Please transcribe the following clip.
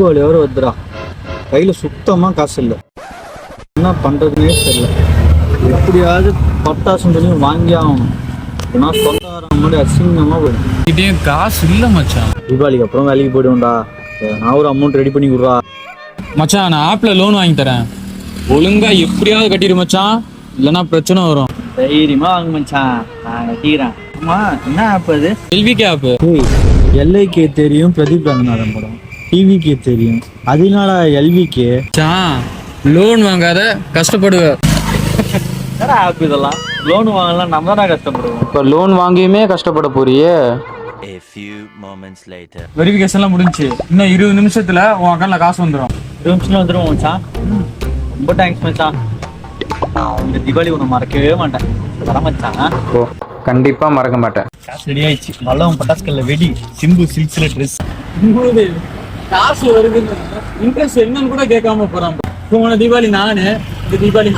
தீபாவளி வர வருதுடா, கையில் சுத்தமாக காசு இல்லை. என்ன பண்ணுறதுனே தெரியல. எப்படியாவது பட்டாசு சொல்லி வாங்கி ஆகணும். ஏன்னா சொந்தக்காரங்க முன்னாடி அசிங்கமாக போயிடும். இதே காசு இல்லை மச்சான். தீபாவளிக்கு அப்புறம் வேலைக்கு போய்டுவோம்டா. நான் ஒரு அமௌண்ட் ரெடி பண்ணி விட்றா மச்சான். நான் ஆப்பில் லோன் வாங்கி தரேன், ஒழுங்கா எப்படியாவது கட்டிடு மச்சான், இல்லைன்னா பிரச்சனை வரும். தைரியமா வாங்க மச்சான், நான் கட்டிக்கிறேன். ஆமா, என்ன ஆப் அது? எல்விகே ஆப். எல்ஐகே தெரியும், பிரதீப் ரங்கநாதன் படம். டிவிகே தெரியும், அதனால எல்விகே. மச்சான் லோன் வாங்காத, கஷ்டப்படுவ. என்ன ஆப் இதெல்லாம்? லோன் வாங்கலாம், நம்ம தான் கஷ்டப்படுவோம். இப்போ லோன் வாங்கியுமே கஷ்டப்பட போறியே. A few moments later. வெரிஃபிகேஷன்லாம் முடிஞ்சுச்சு. இன்னும் 20 நிமிஷத்துல உன் அக்கௌண்ட்ல காசு வந்துடும். 20 நிமிஷம் வந்துடும் மச்சான். ரொம்ப தேங்க்ஸ் மச்சான். இந்த தீபாவளி ஒன்று மறக்கவே மாட்டேன். வர மச்சான். ஓ, கண்டிப்பா மறக்க மாட்டேன். காசு ரெடி ஆயிடுச்சு. நல்லவன் பட்டாசுக்கல்ல வெடி, சிம்பு சில்க்ஸ்ல ட்ரெஸ். காசு வருதுன்னு இன்ட்ரெஸ்ட் என்னன்னு கூட கேட்காம போறான். போன தீபாவளி நானு, இந்த தீபாவளி